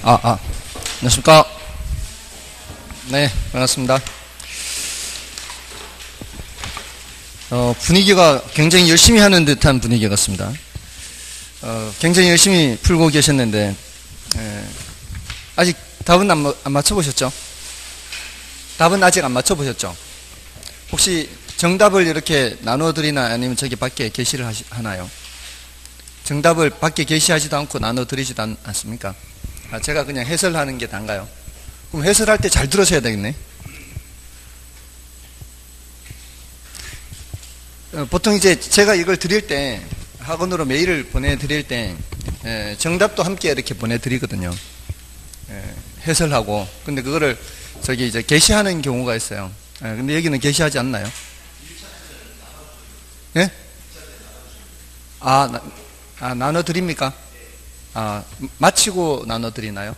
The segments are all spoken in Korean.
안녕하십니까. 네, 반갑습니다. 분위기가 굉장히 열심히 하는 듯한 분위기 같습니다. 굉장히 열심히 풀고 계셨는데, 아직 답은 안 맞춰보셨죠? 답은 아직 안 맞춰보셨죠? 혹시 정답을 이렇게 나눠드리나 아니면 저기 밖에 게시를 하나요? 정답을 밖에 게시하지도 않고 나눠드리지도 않습니까? 제가 그냥 해설하는 게 단가요? 그럼 해설할 때 잘 들으셔야 되겠네. 보통 이제 제가 이걸 드릴 때, 학원으로 메일을 보내드릴 때, 정답도 함께 이렇게 보내드리거든요. 해설하고. 근데 그거를 저기 이제 게시하는 경우가 있어요. 근데 여기는 게시하지 않나요? 예? 나눠드립니까? 마치고 나눠드리나요?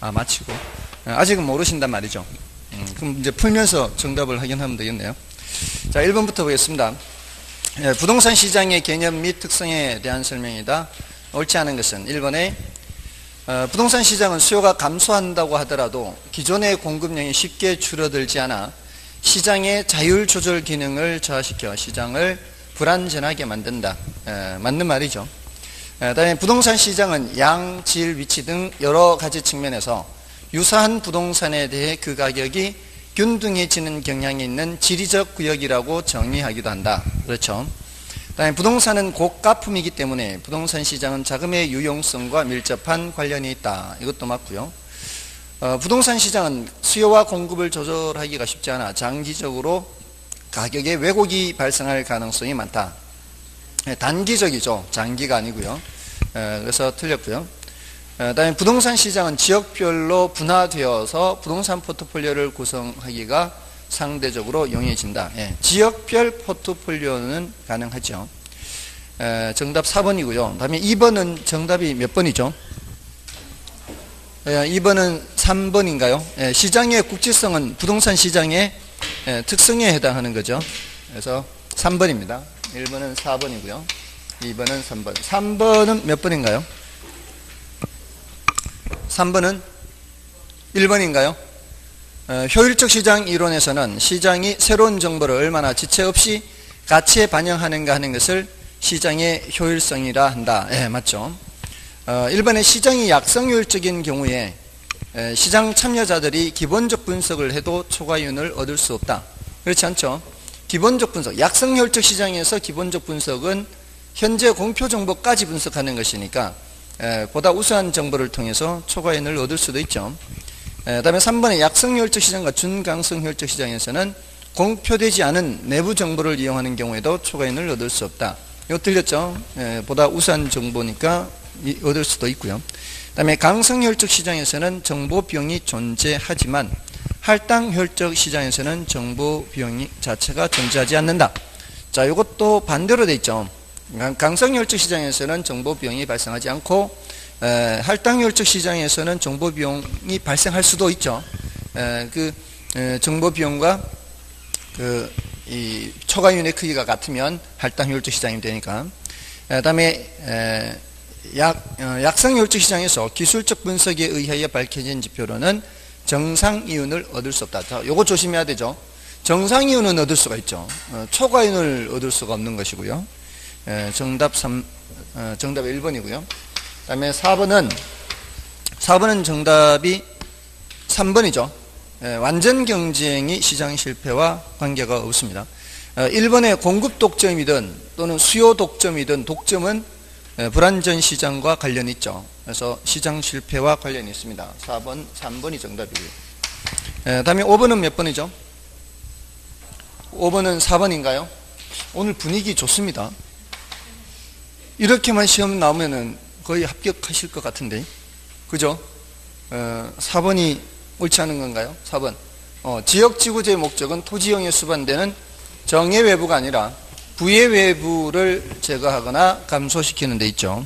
마치고. 아직은 모르신단 말이죠. 그럼 이제 풀면서 정답을 확인하면 되겠네요. 자, 1번부터 보겠습니다. 부동산 시장의 개념 및 특성에 대한 설명이다. 옳지 않은 것은 1번에 부동산 시장은 수요가 감소한다고 하더라도 기존의 공급량이 쉽게 줄어들지 않아 시장의 자율 조절 기능을 저하시켜 시장을 불안전하게 만든다. 맞는 말이죠. 다음에 부동산 시장은 양, 질, 위치 등 여러 가지 측면에서 유사한 부동산에 대해 그 가격이 균등해지는 경향이 있는 지리적 구역이라고 정의하기도 한다. 그렇죠. 다음에 부동산은 고가품이기 때문에 부동산 시장은 자금의 유용성과 밀접한 관련이 있다. 이것도 맞고요. 부동산 시장은 수요와 공급을 조절하기가 쉽지 않아 장기적으로 가격에 왜곡이 발생할 가능성이 많다. 단기적이죠. 장기가 아니고요. 그래서 틀렸고요. 다음에 부동산 시장은 지역별로 분화되어서 부동산 포트폴리오를 구성하기가 상대적으로 용이해진다. 지역별 포트폴리오는 가능하죠. 정답 4번이고요. 다음에 2번은 정답이 몇 번이죠? 2번은 3번인가요? 시장의 국지성은 부동산 시장의 특성에 해당하는 거죠. 그래서 3번입니다. 1번은 4번이고요. 2번은 3번. 3번은 몇 번인가요? 3번은 1번인가요? 효율적 시장 이론에서는 시장이 새로운 정보를 얼마나 지체 없이 가치에 반영하는가 하는 것을 시장의 효율성이라 한다. 맞죠. 1번에 시장이 약성효율적인 경우에 시장 참여자들이 기본적 분석을 해도 초과이윤을 얻을 수 없다. 그렇지 않죠. 기본적 분석, 약성효율적 시장에서 기본적 분석은 현재 공표 정보까지 분석하는 것이니까 보다 우수한 정보를 통해서 초과이윤을 얻을 수도 있죠. 다음에 3번에 약성효율적 시장과 준강성효율적 시장에서는 공표되지 않은 내부 정보를 이용하는 경우에도 초과이윤을 얻을 수 없다. 이거 들렸죠? 보다 우수한 정보니까 얻을 수도 있고요. 다음에 강성효율적 시장에서는 정보 비용이 존재하지만 할당효율적 시장에서는 정보 비용이 자체가 존재하지 않는다. 자, 이것도 반대로 돼 있죠. 강성효율적 시장에서는 정보 비용이 발생하지 않고 할당효율적 시장에서는 정보 비용이 발생할 수도 있죠. 정보 비용과 이 초과이윤의 크기가 같으면 할당효율적 시장이 되니까. 다음에 약성효율적 시장에서 기술적 분석에 의하여 밝혀진 지표로는 정상이윤을 얻을 수 없다. 자, 요거 조심해야 되죠. 정상이윤은 얻을 수가 있죠. 초과이윤을 얻을 수가 없는 것이고요. 정답 1번이고요. 그 다음에 4번은 정답이 3번이죠. 완전 경쟁이 시장 실패와 관계가 없습니다. 1번의 공급 독점이든 또는 수요 독점이든 독점은 불안전 시장과 관련이 있죠. 그래서 시장 실패와 관련이 있습니다. 4번, 3번이 정답이고요. 다음에 5번은 몇 번이죠? 5번은 4번인가요? 오늘 분위기 좋습니다. 이렇게만 시험 나오면은 거의 합격하실 것 같은데. 그죠? 4번이 옳지 않은 건가요? 4번. 지역지구제의 목적은 토지용에 수반되는 정의 외부가 아니라 부의 외부를 제거하거나 감소시키는 데 있죠.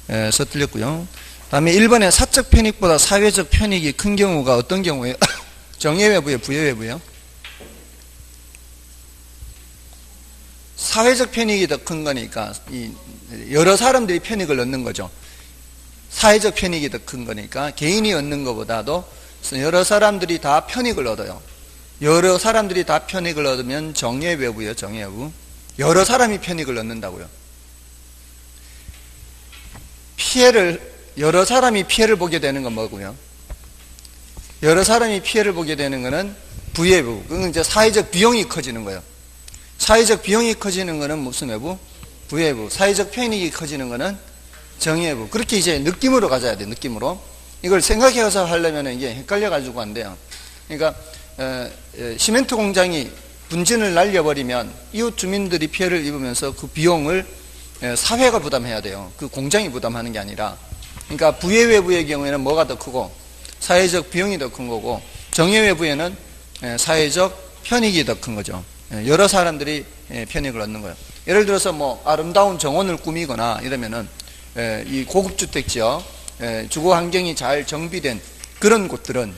그래서 틀렸고요. 다음에 1번에 사적 편익보다 사회적 편익이 큰 경우가 어떤 경우예요? 정의 외부예요? 부의 외부예요? 사회적 편익이 더 큰 거니까 여러 사람들이 편익을 얻는 거죠. 사회적 편익이 더 큰 거니까 개인이 얻는 것보다도 여러 사람들이 다 편익을 얻어요. 여러 사람들이 다 편익을 얻으면 정예외부예요. 정예외부. 여러 사람이 편익을 얻는다고요. 여러 사람이 피해를 보게 되는 건 뭐고요? 여러 사람이 피해를 보게 되는 거는 부예부. 그건 이제 사회적 비용이 커지는 거예요. 사회적 비용이 커지는 거는 무슨 외부? 부예부. 사회적 편익이 커지는 거는 정예부. 그렇게 이제 느낌으로 가져야 돼. 느낌으로. 이걸 생각해서 하려면 이게 헷갈려가지고 안 돼요. 그러니까 시멘트 공장이 분진을 날려버리면 이웃 주민들이 피해를 입으면서 그 비용을 사회가 부담해야 돼요. 그 공장이 부담하는 게 아니라. 그러니까 부예외부의 경우에는 뭐가 더 크고 사회적 비용이 더 큰 거고, 정예외부에는 사회적 편익이 더 큰 거죠. 여러 사람들이 편익을 얻는 거예요. 예를 들어서 뭐 아름다운 정원을 꾸미거나 이러면은 이 고급주택 지역, 주거 환경이 잘 정비된 그런 곳들은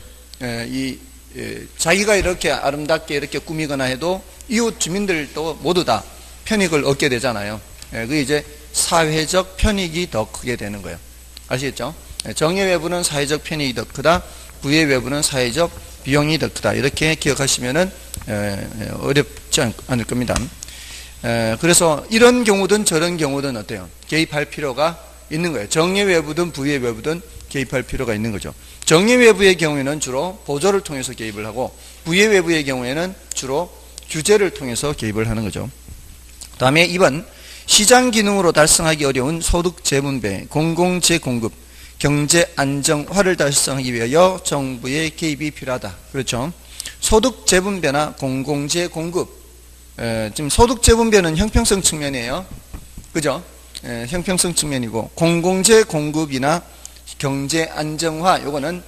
자기가 이렇게 아름답게 이렇게 꾸미거나 해도 이웃 주민들도 모두 다 편익을 얻게 되잖아요. 그게 이제 사회적 편익이 더 크게 되는 거예요. 아시겠죠? 정예외부는 사회적 편익이 더 크다. 부예외부는 사회적 비용이 더 크다. 이렇게 기억하시면은 어렵지 않을 겁니다. 그래서 이런 경우든 저런 경우든 어때요? 개입할 필요가 있는 거예요. 정예외부든 부예외부든 개입할 필요가 있는 거죠. 정예외부의 경우에는 주로 보조를 통해서 개입을 하고, 부예외부의 경우에는 주로 규제를 통해서 개입을 하는 거죠. 다음에 2번, 시장 기능으로 달성하기 어려운 소득 재분배, 공공 재공급, 경제 안정화를 달성하기 위하여 정부의 개입이 필요하다. 그렇죠? 소득 재분배나 공공 재공급, 지금 소득 재분배는 형평성 측면이에요. 그죠? 형평성 측면이고, 공공 재공급이나 경제 안정화, 요거는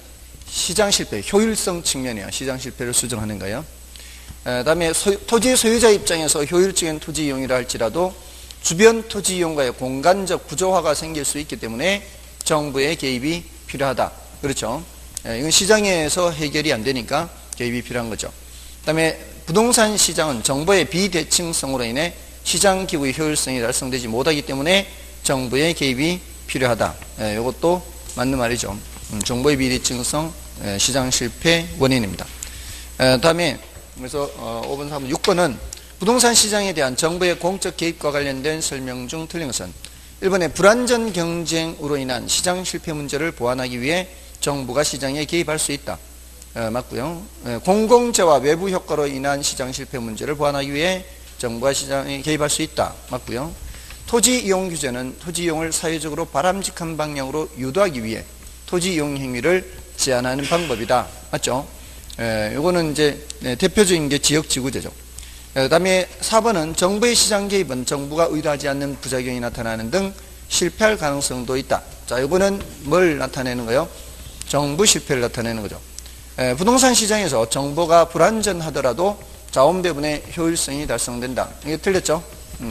시장 실패, 효율성 측면이에요. 시장 실패를 수정하는 거예요. 다음에 토지 소유자 입장에서 효율적인 토지 이용이라 할지라도 주변 토지 이용과의 공간적 부조화가 생길 수 있기 때문에 정부의 개입이 필요하다. 그렇죠? 이건 시장에서 해결이 안 되니까 개입이 필요한 거죠. 그 다음에 부동산 시장은 정부의 비대칭성으로 인해 시장 기구의 효율성이 달성되지 못하기 때문에 정부의 개입이 필요하다. 이것도 맞는 말이죠. 정부의 비대칭성, 시장 실패 원인입니다. 다음에 그래서 5번, 4번, 6번은 부동산 시장에 대한 정부의 공적 개입과 관련된 설명 중 틀린 것은 1번에 불안전 경쟁으로 인한 시장 실패 문제를 보완하기 위해 정부가 시장에 개입할 수 있다. 맞고요. 공공재와 외부 효과로 인한 시장 실패 문제를 보완하기 위해 정부가 시장에 개입할 수 있다. 맞고요. 토지 이용 규제는 토지 이용을 사회적으로 바람직한 방향으로 유도하기 위해 토지 이용 행위를 제한하는 방법이다. 맞죠? 이거는 이제 대표적인 게 지역지구제죠. 그 다음에 4번은 정부의 시장 개입은 정부가 의도하지 않는 부작용이 나타나는 등 실패할 가능성도 있다. 자, 이거는 뭘 나타내는 거예요? 정부 실패를 나타내는 거죠. 부동산 시장에서 정보가 불안전하더라도 자원 배분의 효율성이 달성된다. 이게 틀렸죠?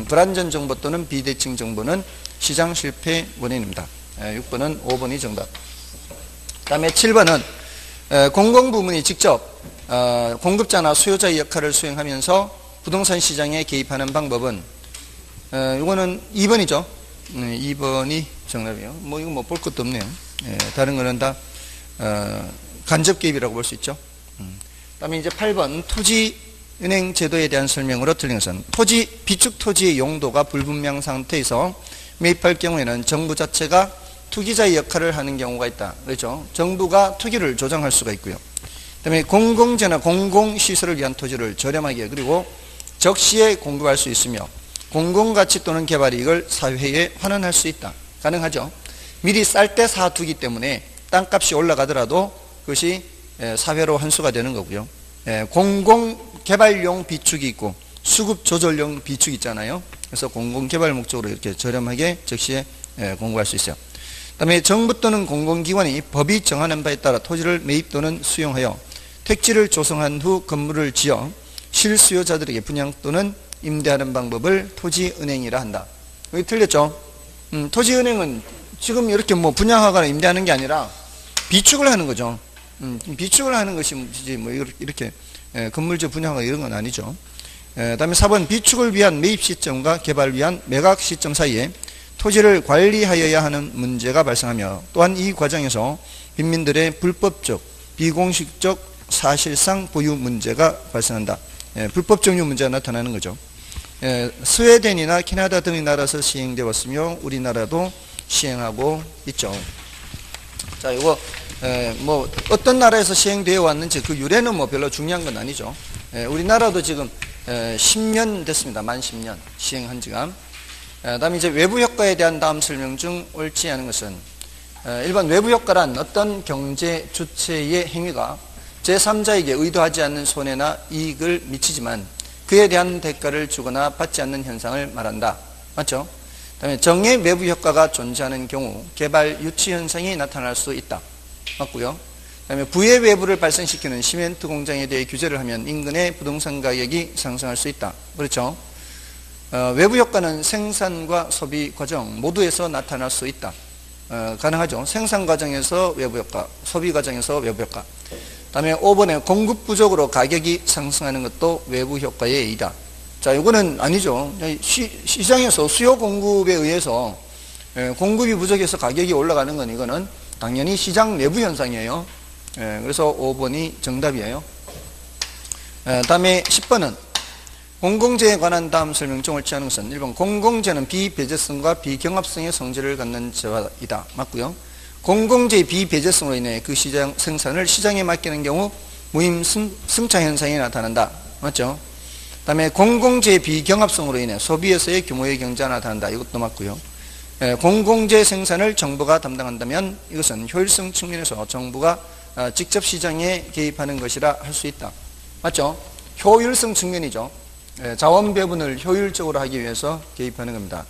불안전 정보 또는 비대칭 정보는 시장 실패 원인입니다. 6번은 5번이 정답. 그 다음에 7번은 공공부문이 직접 공급자나 수요자의 역할을 수행하면서 부동산 시장에 개입하는 방법은 이거는 2번이죠. 2번이 정답이에요. 뭐 이거 뭐 볼 것도 없네요. 다른 거는 다 간접 개입이라고 볼 수 있죠. 그다음에 이제 8번 토지은행 제도에 대한 설명으로 틀린 것은 비축 토지의 용도가 불분명 상태에서 매입할 경우에는 정부 자체가 투기자의 역할을 하는 경우가 있다. 그렇죠? 정부가 투기를 조정할 수가 있고요. 그다음에 공공재나 공공시설을 위한 토지를 저렴하게 그리고 적시에 공급할 수 있으며 공공가치 또는 개발 이익을 사회에 환원할 수 있다. 가능하죠. 미리 쌀 때 사두기 때문에 땅값이 올라가더라도 그것이 사회로 환수가 되는 거고요. 공공개발용 비축이 있고 수급조절용 비축이 있잖아요. 그래서 공공개발 목적으로 이렇게 저렴하게 적시에 공급할 수 있어요. 그 다음에 정부 또는 공공기관이 법이 정하는 바에 따라 토지를 매입 또는 수용하여 택지를 조성한 후 건물을 지어 실수요자들에게 분양 또는 임대하는 방법을 토지은행이라 한다. 여기 틀렸죠? 토지은행은 지금 이렇게 뭐 분양하거나 임대하는 게 아니라 비축을 하는 거죠. 비축을 하는 것이 뭐 이렇게 건물주 분양하고 이런 건 아니죠. 다음에 4번 비축을 위한 매입 시점과 개발을 위한 매각 시점 사이에 토지를 관리하여야 하는 문제가 발생하며 또한 이 과정에서 빈민들의 불법적, 비공식적 사실상 보유 문제가 발생한다. 불법 점유 문제가 나타나는 거죠. 스웨덴이나 캐나다 등의 나라에서 시행되어 왔으며 우리나라도 시행하고 있죠. 자, 이거 뭐 어떤 나라에서 시행되어 왔는지 그 유래는 뭐 별로 중요한 건 아니죠. 우리나라도 지금 10년 됐습니다. 만 10년 시행한 지가. 다음에 이제 외부 효과에 대한 다음 설명 중 옳지 않은 것은 일반 외부 효과란 어떤 경제 주체의 행위가 제3자에게 의도하지 않는 손해나 이익을 미치지만 그에 대한 대가를 주거나 받지 않는 현상을 말한다. 맞죠? 다음에 정의 외부 효과가 존재하는 경우 개발 유치 현상이 나타날 수 있다. 맞고요. 다음에 부의 외부를 발생시키는 시멘트 공장에 대해 규제를 하면 인근의 부동산 가격이 상승할 수 있다. 그렇죠? 외부 효과는 생산과 소비 과정 모두에서 나타날 수 있다. 가능하죠. 생산 과정에서 외부 효과, 소비 과정에서 외부 효과. 다음에 5번에 공급 부족으로 가격이 상승하는 것도 외부 효과의 A다. 자, 이거는 아니죠. 시장에서 수요 공급에 의해서 공급이 부족해서 가격이 올라가는 건 이거는 당연히 시장 내부 현상이에요. 그래서 5번이 정답이에요. 다음에 10번은 공공재에 관한 다음 설명 중 옳지 않은 것은 1번 공공재는 비배제성과 비경합성의 성질을 갖는 재화이다. 맞고요. 공공재의 비배제성으로 인해 그 시장 생산을 시장에 맡기는 경우 무임승차 현상이 나타난다. 맞죠? 다음에 공공재의 비경합성으로 인해 소비에서의 규모의 경제가 나타난다. 이것도 맞고요. 공공재 생산을 정부가 담당한다면 이것은 효율성 측면에서 정부가 직접 시장에 개입하는 것이라 할 수 있다. 맞죠? 효율성 측면이죠. 자원 배분을 효율적으로 하기 위해서 개입하는 겁니다.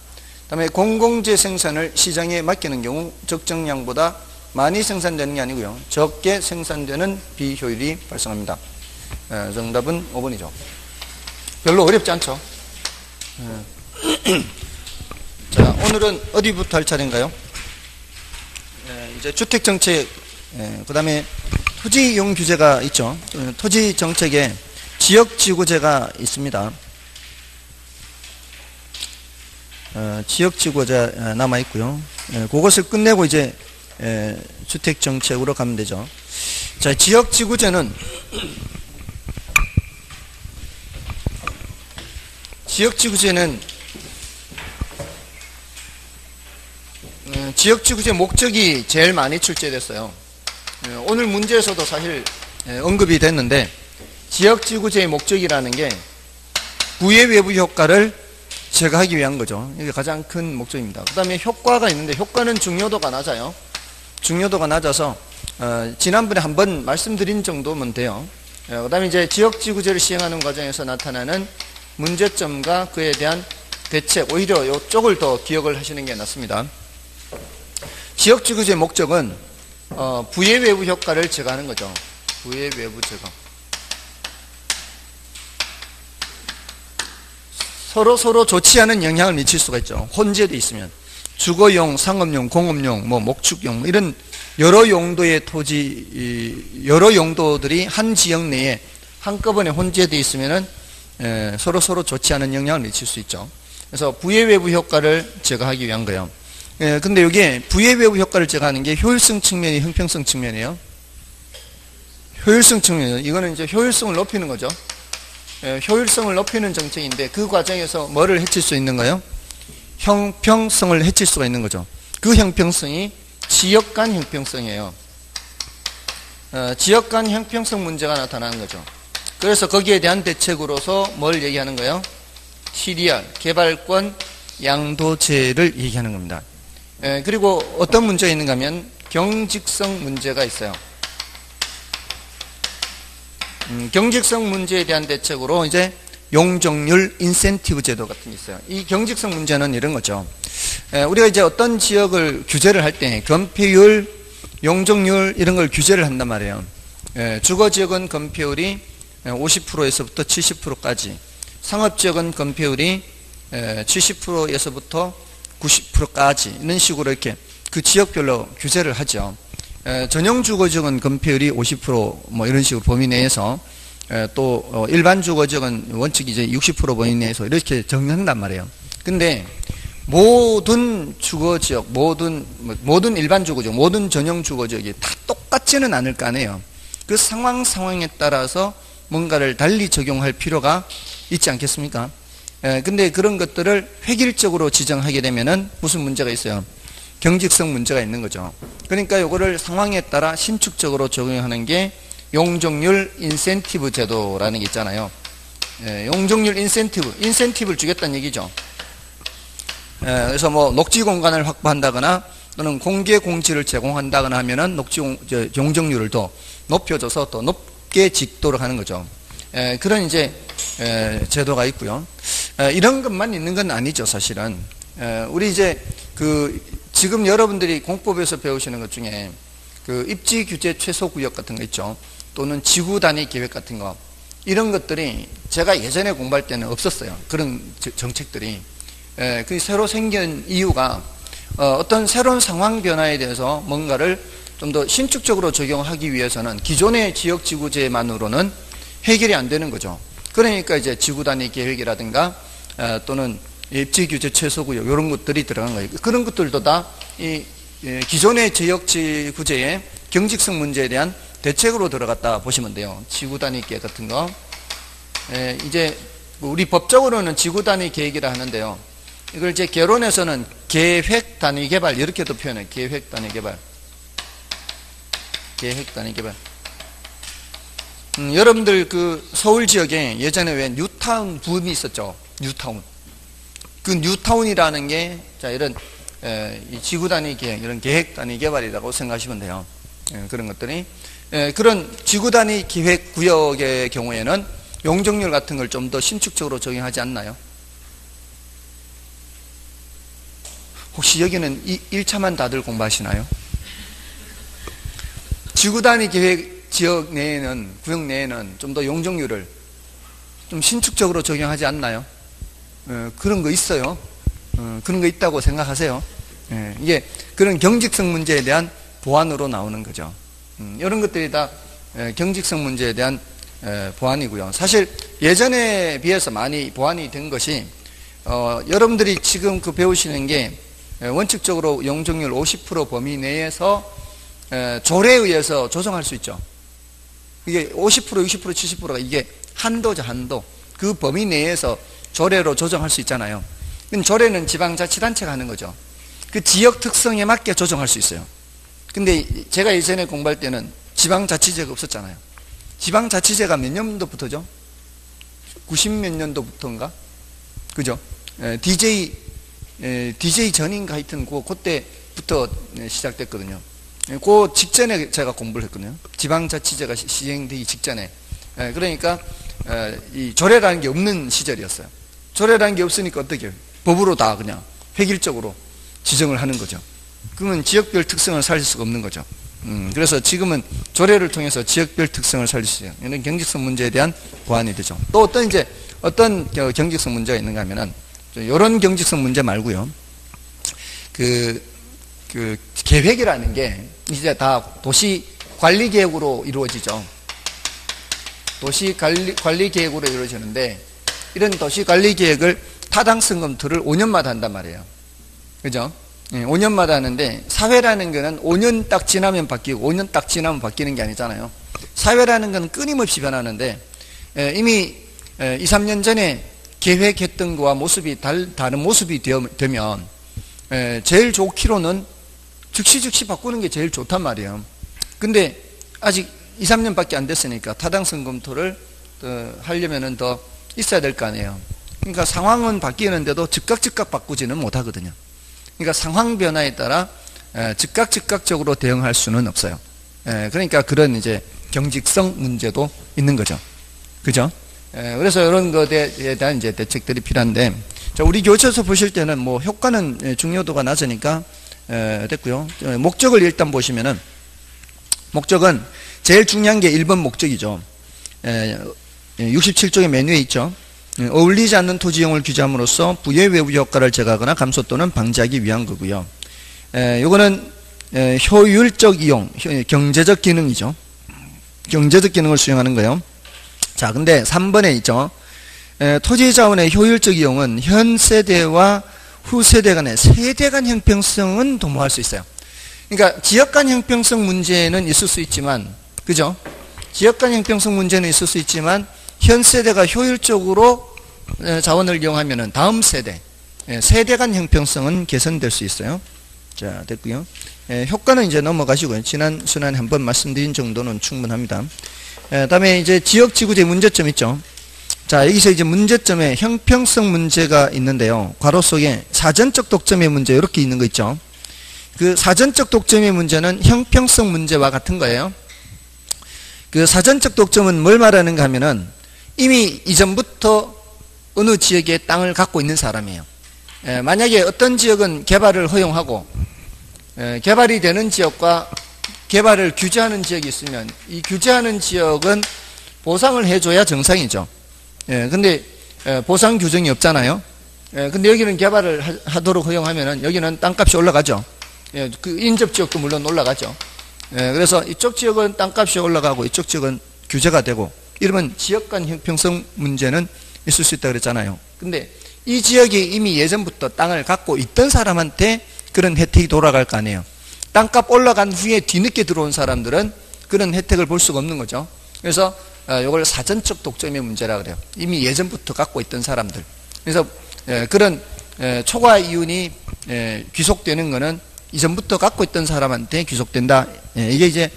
다음에 공공재 생산을 시장에 맡기는 경우 적정량보다 많이 생산되는 게 아니고요. 적게 생산되는 비효율이 발생합니다. 정답은 5번이죠. 별로 어렵지 않죠? 자, 오늘은 어디부터 할 차례인가요? 이제 주택정책, 그 다음에 토지이용 규제가 있죠. 토지정책에 지역지구제가 있습니다. 지역지구제 남아있고요. 그것을 끝내고 이제 주택정책으로 가면 되죠. 자, 지역지구제는 지역지구제 목적이 제일 많이 출제됐어요. 오늘 문제에서도 사실 언급이 됐는데 지역지구제의 목적이라는 게 부의 외부 효과를 제거하기 위한 거죠. 이게 가장 큰 목적입니다. 그 다음에 효과가 있는데 효과는 중요도가 낮아요. 중요도가 낮아서 지난번에 한번 말씀드린 정도면 돼요. 그 다음에 이제 지역지구제를 시행하는 과정에서 나타나는 문제점과 그에 대한 대책, 오히려 이쪽을 더 기억을 하시는 게 낫습니다. 지역지구제의 목적은 부의 외부 효과를 제거하는 거죠. 부의 외부 제거. 서로 좋지 않은 영향을 미칠 수가 있죠. 혼재돼 있으면. 주거용, 상업용, 공업용, 목축용 이런 여러 용도의 토지, 여러 용도들이 한 지역 내에 한꺼번에 혼재돼 있으면은 서로 좋지 않은 영향을 미칠 수 있죠. 그래서 부의 외부 효과를 제거하기 위한 거예요. 근데 여기에 부의 외부 효과를 제거하는 게 효율성 측면이 형평성 측면이에요. 효율성 측면, 이거는 이제 효율성을 높이는 거죠. 효율성을 높이는 정책인데 그 과정에서 뭐를 해칠 수 있는 거예요? 형평성을 해칠 수가 있는 거죠. 그 형평성이 지역 간 형평성이에요. 지역 간 형평성 문제가 나타나는 거죠. 그래서 거기에 대한 대책으로서 뭘 얘기하는 거예요? TDR, 개발권 양도제를 얘기하는 겁니다. 그리고 어떤 문제가 있는가 하면 경직성 문제가 있어요. 경직성 문제에 대한 대책으로 이제 용적률 인센티브 제도 같은 게 있어요. 이 경직성 문제는 이런 거죠. 우리가 이제 어떤 지역을 규제를 할 때 건폐율, 용적률 이런 걸 규제를 한단 말이에요. 주거지역은 건폐율이 50%에서부터 70%까지, 상업지역은 건폐율이 70%에서부터 90%까지 이런 식으로 이렇게 그 지역별로 규제를 하죠. 전용 주거지역은 건폐율이 50% 이런 식으로 범위 내에서 또 일반 주거지역은 원칙이 이제 60% 범위 내에서 이렇게 정한단 말이에요. 근데 모든 주거지역, 모든 일반 주거지역, 모든 전용 주거지역이 다 똑같지는 않을 거 아니에요. 그 상황에 따라서 뭔가를 달리 적용할 필요가 있지 않겠습니까? 근데 그런 것들을 획일적으로 지정하게 되면은 무슨 문제가 있어요? 경직성 문제가 있는 거죠. 그러니까 이거를 상황에 따라 신축적으로 적용하는 게 용적률 인센티브 제도라는 게 있잖아요. 용적률 인센티브를 주겠다는 얘기죠. 그래서 뭐 녹지 공간을 확보한다거나 또는 공개 공지를 제공한다거나 하면은 용적률을 더 높여줘서 더 높게 짓도록 하는 거죠. 그런 이제 제도가 있고요. 이런 것만 있는 건 아니죠, 사실은. 우리 이제 지금 여러분들이 공법에서 배우시는 것 중에 입지 규제 최소 구역 같은 거 있죠. 또는 지구 단위 계획 같은 거. 이런 것들이 제가 예전에 공부할 때는 없었어요. 그런 정책들이. 그 새로 생긴 이유가 어떤 새로운 상황 변화에 대해서 뭔가를 좀 더 신축적으로 적용하기 위해서는 기존의 지역지구제만으로는 해결이 안 되는 거죠. 그러니까 이제 지구 단위 계획이라든가 또는 입지규제 최소구역 이런 것들이 들어간 거예요. 그런 것들도 다 이 기존의 지역지구제의 경직성 문제에 대한 대책으로 들어갔다 보시면 돼요. 지구 단위 계획 같은 거. 이제 우리 법적으로는 지구 단위 계획이라 하는데요. 이걸 이제 개론에서는 계획 단위 개발 이렇게도 표현해요. 계획 단위 개발. 계획 단위 개발. 여러분들 서울 지역에 예전에 왜 뉴타운 붐이 있었죠. 뉴타운. 그 뉴타운이라는 게 이런 이 지구 단위 계획, 이런 계획 단위 개발이라고 생각하시면 돼요. 그런 것들이 그런 지구 단위 기획 구역의 경우에는 용적률 같은 걸 좀 더 신축적으로 적용하지 않나요? 혹시 여기는 1차만 다들 공부하시나요? 지구 단위 계획 지역 내에는, 구역 내에는 좀 더 용적률을 좀 신축적으로 적용하지 않나요? 그런 거 있어요. 그런 거 있다고 생각하세요. 이게 그런 경직성 문제에 대한 보완으로 나오는 거죠. 이런 것들이 다 경직성 문제에 대한 보완이고요. 사실 예전에 비해서 많이 보완이 된 것이 여러분들이 지금 배우시는 게 원칙적으로 용적률 50% 범위 내에서 조례에 의해서 조정할 수 있죠. 이게 50%, 60%, 70%가 이게 한도죠, 한도. 그 범위 내에서 조례로 조정할 수 있잖아요. 조례는 지방자치단체가 하는 거죠. 그 지역 특성에 맞게 조정할 수 있어요. 근데 제가 예전에 공부할 때는 지방자치제가 없었잖아요. 지방자치제가 몇 년도부터죠? 90몇 년도부터인가? 그죠? DJ 전인가 하여튼 그때부터 시작됐거든요. 그 직전에 제가 공부를 했거든요. 지방자치제가 시행되기 직전에. 그러니까 이 조례라는 게 없는 시절이었어요. 조례라는 게 없으니까 어떻게 해요? 법으로 다 그냥 획일적으로 지정을 하는 거죠. 그러면 지역별 특성을 살릴 수가 없는 거죠. 그래서 지금은 조례를 통해서 지역별 특성을 살릴 수 있어요. 이런 경직성 문제에 대한 보완이 되죠. 또 어떤 경직성 문제가 있는가 하면은 이런 경직성 문제 말고요. 계획이라는 게 이제 다 도시 관리 계획으로 이루어지죠. 도시 관리 계획으로 이루어지는데 이런 도시 관리 계획을 타당성 검토를 5년마다 한단 말이에요. 그죠? 5년마다 하는데 사회라는 거는 5년 딱 지나면 바뀌고 5년 딱 지나면 바뀌는 게 아니잖아요. 사회라는 건 끊임없이 변하는데 이미 2, 3년 전에 계획했던 거와 모습이 다른 모습이 되면 제일 좋기로는 즉시 바꾸는 게 제일 좋단 말이에요. 근데 아직 2, 3년밖에 안 됐으니까 타당성 검토를 하려면은 더 있어야 될 거 아니에요. 그러니까 상황은 바뀌는데도 즉각 바꾸지는 못하거든요. 그러니까 상황 변화에 따라 즉각적으로 대응할 수는 없어요. 그러니까 그런 이제 경직성 문제도 있는 거죠. 그죠? 그래서 이런 것에 대한 이제 대책들이 필요한데, 자, 우리 교재에서 보실 때는 뭐 효과는 중요도가 낮으니까 됐고요. 목적을 일단 보시면은 목적은 제일 중요한 게 1번 목적이죠. 67쪽의 메뉴에 있죠. 어울리지 않는 토지이용을 규제함으로써 부의 외부 효과를 제거하거나 감소 또는 방지하기 위한 거고요. 요거는 효율적 이용, 경제적 기능이죠. 경제적 기능을 수행하는 거예요. 자, 근데 3번에 있죠. 토지 자원의 효율적 이용은 현 세대와 후세대 간의 세대 간 형평성은 도모할 수 있어요. 그러니까 지역 간 형평성 문제는 있을 수 있지만, 그죠? 지역 간 형평성 문제는 있을 수 있지만 현 세대가 효율적으로 자원을 이용하면은 다음 세대, 세대 간 형평성은 개선될 수 있어요. 자, 됐고요. 효과는 이제 넘어가시고요. 지난 시간에 한번 말씀드린 정도는 충분합니다. 다음에 이제 지역지구제 문제점 있죠. 자, 여기서 이제 문제점에 형평성 문제가 있는데요. 괄호 속에 사전적 독점의 문제 이렇게 있는 거 있죠. 그 사전적 독점의 문제는 형평성 문제와 같은 거예요. 그 사전적 독점은 뭘 말하는가 하면은 이미 이전부터 어느 지역에 땅을 갖고 있는 사람이에요. 만약에 어떤 지역은 개발을 허용하고 개발이 되는 지역과 개발을 규제하는 지역이 있으면 이 규제하는 지역은 보상을 해줘야 정상이죠. 근데 보상 규정이 없잖아요. 근데 여기는 개발을 하도록 허용하면은 여기는 땅값이 올라가죠. 그 인접 지역도 물론 올라가죠. 그래서 이쪽 지역은 땅값이 올라가고 이쪽 지역은 규제가 되고 이러면 지역 간 형평성 문제는 있을 수 있다고 그랬잖아요. 근데 이 지역이 이미 예전부터 땅을 갖고 있던 사람한테 그런 혜택이 돌아갈 거 아니에요. 땅값 올라간 후에 뒤늦게 들어온 사람들은 그런 혜택을 볼 수가 없는 거죠. 그래서 이걸 사전적 독점의 문제라 그래요. 이미 예전부터 갖고 있던 사람들. 그래서 그런 초과 이윤이 귀속되는 거는 이전부터 갖고 있던 사람한테 귀속된다. 이게 이제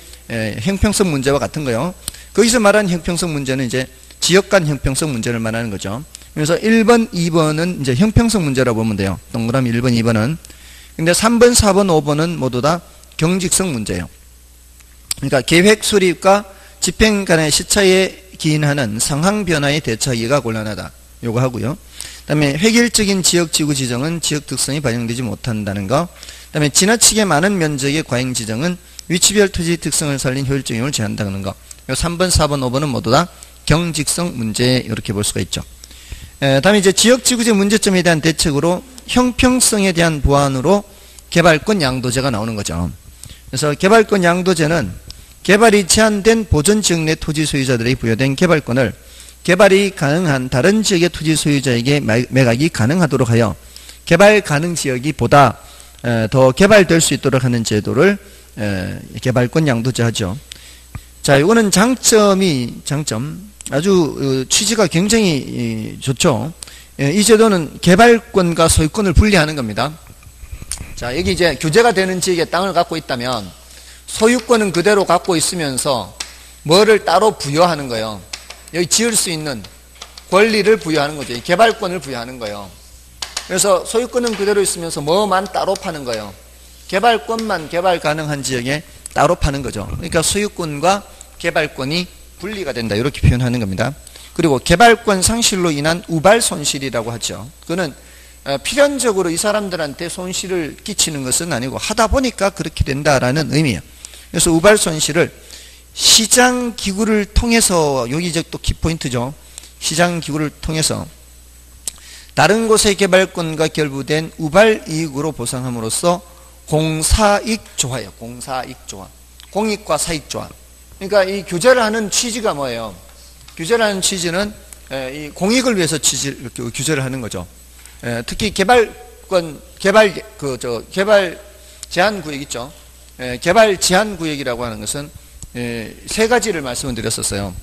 형평성 문제와 같은 거요. 거기서 말하는 형평성 문제는 이제 지역 간 형평성 문제를 말하는 거죠. 그래서 1번, 2번은 이제 형평성 문제라고 보면 돼요. 동그라미 1번, 2번은. 근데 3번, 4번, 5번은 모두 다 경직성 문제예요. 그러니까 계획 수립과 집행 간의 시차에 기인하는 상황 변화에 대처하기가 곤란하다. 요거 하고요. 그다음에 획일적인 지역 지구 지정은 지역 특성이 반영되지 못한다는 거. 그다음에 지나치게 많은 면적의 과잉 지정은 위치별 토지 특성을 살린 효율적임을 제한한다는 거. 요 3번, 4번, 5번은 모두 다 경직성 문제 이렇게 볼 수가 있죠. 다음에 이제 지역 지구제 문제점에 대한 대책으로 형평성에 대한 보완으로 개발권 양도제가 나오는 거죠. 그래서 개발권 양도제는 개발이 제한된 보전 지역 내 토지 소유자들에게 부여된 개발권을 개발이 가능한 다른 지역의 토지 소유자에게 매각이 가능하도록 하여 개발 가능 지역이 보다 더 개발될 수 있도록 하는 제도를 개발권 양도제 하죠. 자, 이거는 장점 아주 취지가 굉장히 좋죠. 이 제도는 개발권과 소유권을 분리하는 겁니다. 자, 여기 이제 규제가 되는 지역에 땅을 갖고 있다면 소유권은 그대로 갖고 있으면서 뭐를 따로 부여하는 거예요. 여기 지을 수 있는 권리를 부여하는 거죠. 개발권을 부여하는 거예요. 그래서 소유권은 그대로 있으면서 뭐만 따로 파는 거예요. 개발권만 개발 가능한 지역에 따로 파는 거죠. 그러니까 소유권과 개발권이 분리가 된다. 이렇게 표현하는 겁니다. 그리고 개발권 상실로 인한 우발 손실이라고 하죠. 그거는 필연적으로 이 사람들한테 손실을 끼치는 것은 아니고 하다 보니까 그렇게 된다라는 의미예요. 그래서 우발 손실을 시장 기구를 통해서, 여기 이제 또 키포인트죠. 시장 기구를 통해서 다른 곳의 개발권과 결부된 우발 이익으로 보상함으로써 공사익조화예요. 공사익조화. 공익과 사익조화. 그러니까 이 규제를 하는 취지가 뭐예요? 규제를 하는 취지는 이 공익을 위해서 규제를 하는 거죠. 특히 개발 제한 구역 있죠. 개발 제한 구역이라고 하는 것은 세 가지를 말씀을 드렸었어요.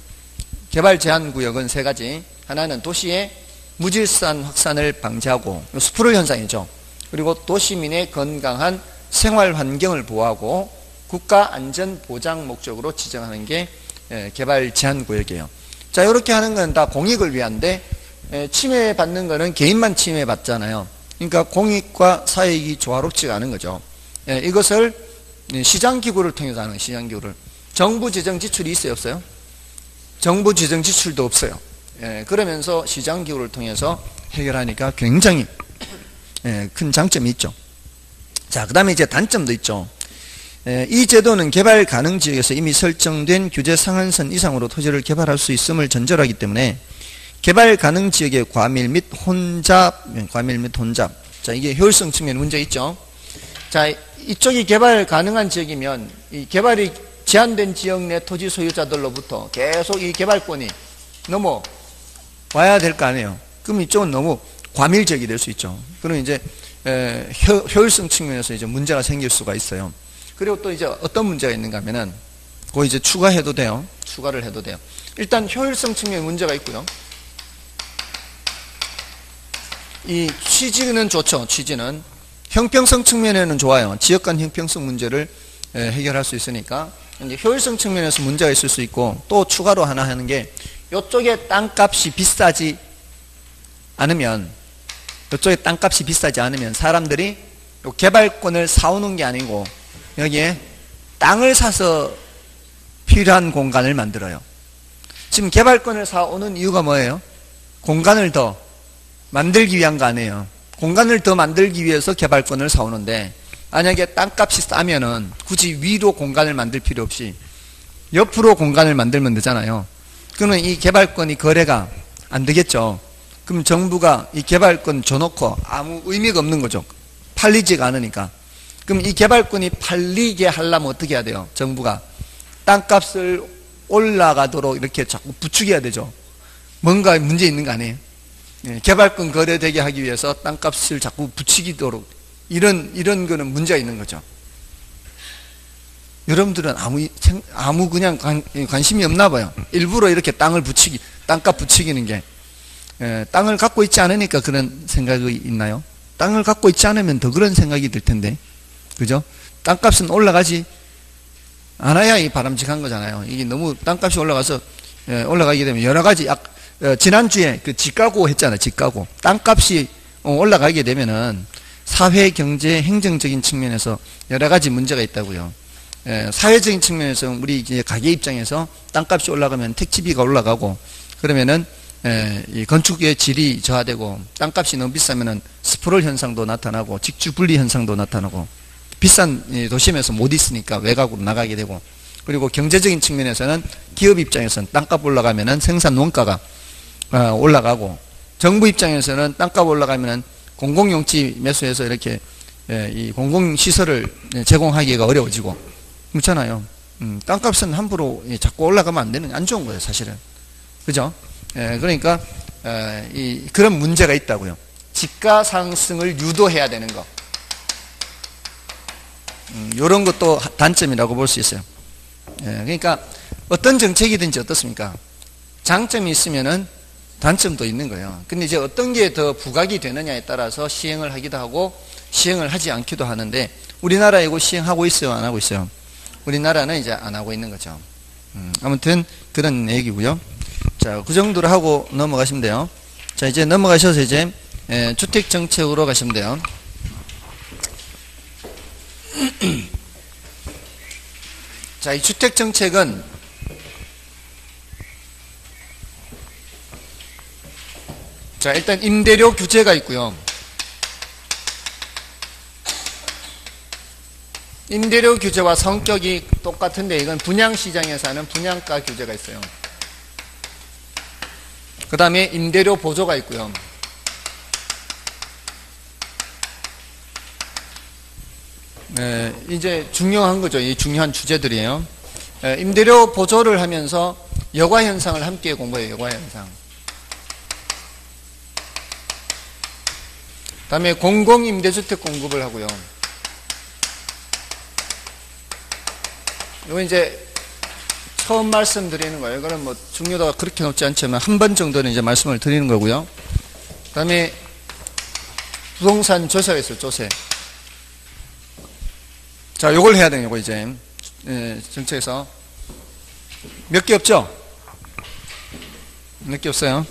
개발 제한 구역은 세 가지. 하나는 도시의 무질서한 확산을 방지하고 스프를 현상이죠. 그리고 도시민의 건강한 생활 환경을 보호하고 국가 안전 보장 목적으로 지정하는 게 개발 제한 구역이에요. 자, 이렇게 하는 건 다 공익을 위한데 침해받는 거는 개인만 침해받잖아요. 그러니까 공익과 사익이 조화롭지가 않은 거죠. 이것을 시장기구를 통해서 하는 거예요. 시장기구를. 정부 재정 지출이 있어요, 없어요? 정부 재정 지출도 없어요. 그러면서 시장기구를 통해서 해결하니까 굉장히 큰 장점이 있죠. 자, 그 다음에 이제 단점도 있죠. 이 제도는 개발 가능 지역에서 이미 설정된 규제 상한선 이상으로 토지를 개발할 수 있음을 전제로 하기 때문에 개발 가능 지역의 과밀 및 혼잡. 자, 이게 효율성 측면 문제 있죠. 자, 이쪽이 개발 가능한 지역이면 이 개발이 제한된 지역 내 토지 소유자들로부터 계속 이 개발권이 넘어와야 될 거 아니에요. 그럼 이쪽은 너무 과밀 지역이 될 수 있죠. 그럼 이제 효율성 측면에서 이제 문제가 생길 수가 있어요. 그리고 또 이제 어떤 문제가 있는가 하면은, 그거 이제 추가해도 돼요. 추가를 해도 돼요. 일단 효율성 측면에 문제가 있고요. 이 취지는 좋죠. 취지는. 형평성 측면에는 좋아요. 지역 간 형평성 문제를 해결할 수 있으니까. 이제 효율성 측면에서 문제가 있을 수 있고, 또 추가로 하나 하는 게, 이쪽에 땅값이 비싸지 않으면, 사람들이 요 개발권을 사오는 게 아니고, 여기에 땅을 사서 필요한 공간을 만들어요. 지금 개발권을 사오는 이유가 뭐예요? 공간을 더 만들기 위한 거 아니에요. 공간을 더 만들기 위해서 개발권을 사오는데, 만약에 땅값이 싸면은 굳이 위로 공간을 만들 필요 없이 옆으로 공간을 만들면 되잖아요. 그러면 이 개발권이 거래가 안 되겠죠. 그럼 정부가 이 개발권 줘놓고 아무 의미가 없는 거죠. 팔리지가 않으니까. 그럼 이 개발권이 팔리게 하려면 어떻게 해야 돼요? 정부가 땅값을 올라가도록 이렇게 자꾸 부추겨야 되죠. 뭔가 문제 있는 거 아니에요? 개발권 거래되게 하기 위해서 땅값을 자꾸 부추기도록 이런 거는 문제가 있는 거죠. 여러분들은 아무 그냥 관심이 없나 봐요. 일부러 이렇게 땅값 부추기는 게. 땅을 갖고 있지 않으니까 그런 생각이 있나요? 땅을 갖고 있지 않으면 더 그런 생각이 들 텐데. 그죠? 땅값은 올라가지 않아야 이 바람직한 거잖아요. 이게 너무 땅값이 올라가서, 올라가게 되면 여러 가지, 지난주에 그 집가구 했잖아요. 집가구. 땅값이 올라가게 되면은 사회, 경제, 행정적인 측면에서 여러 가지 문제가 있다고요. 사회적인 측면에서 우리 이제 가게 입장에서 땅값이 올라가면 택지비가 올라가고, 그러면은 이 건축의 질이 저하되고, 땅값이 너무 비싸면은 스프롤 현상도 나타나고, 직주 분리 현상도 나타나고, 비싼 도심에서 못 있으니까 외곽으로 나가게 되고, 그리고 경제적인 측면에서는 기업 입장에서는 땅값 올라가면은 생산 원가가 올라가고, 정부 입장에서는 땅값 올라가면은 공공용지 매수해서 이렇게 이 공공시설을 제공하기가 어려워지고, 그렇잖아요. 땅값은 함부로 자꾸 올라가면 안 좋은 거예요, 사실은. 그죠? 그러니까 그런 문제가 있다고요. 집가 상승을 유도해야 되는 거. 이런 것도 단점이라고 볼 수 있어요. 그러니까 어떤 정책이든지 어떻습니까? 장점이 있으면은 단점도 있는 거예요. 근데 이제 어떤 게 더 부각이 되느냐에 따라서 시행을 하기도 하고 시행을 하지 않기도 하는데, 우리나라에 이거 시행하고 있어요, 안 하고 있어요? 우리나라는 이제 안 하고 있는 거죠. 아무튼 그런 얘기고요. 자, 그 정도로 하고 넘어가시면 돼요. 자, 이제 넘어가셔서 이제 주택 정책으로 가시면 돼요. 자, 이 주택 정책은 자, 일단 임대료 규제가 있고요. 임대료 규제와 성격이 똑같은데, 이건 분양시장에서 하는 분양가 규제가 있어요. 그 다음에 임대료 보조가 있고요. 이제 중요한 거죠. 이 중요한 주제들이에요. 임대료 보조를 하면서 여가 현상을 함께 공부해요. 여가 현상. 그 다음에 공공임대주택 공급을 하고요. 이거 이제 처음 말씀드리는 거예요. 이거는 뭐 중요도가 그렇게 높지 않지만 한 번 정도는 이제 말씀을 드리는 거고요. 그 다음에 부동산 조세가 있어요. 조세. 자, 요걸 해야 돼요. 요거 이제 정책에서 몇 개 없죠? 몇 개 없어요.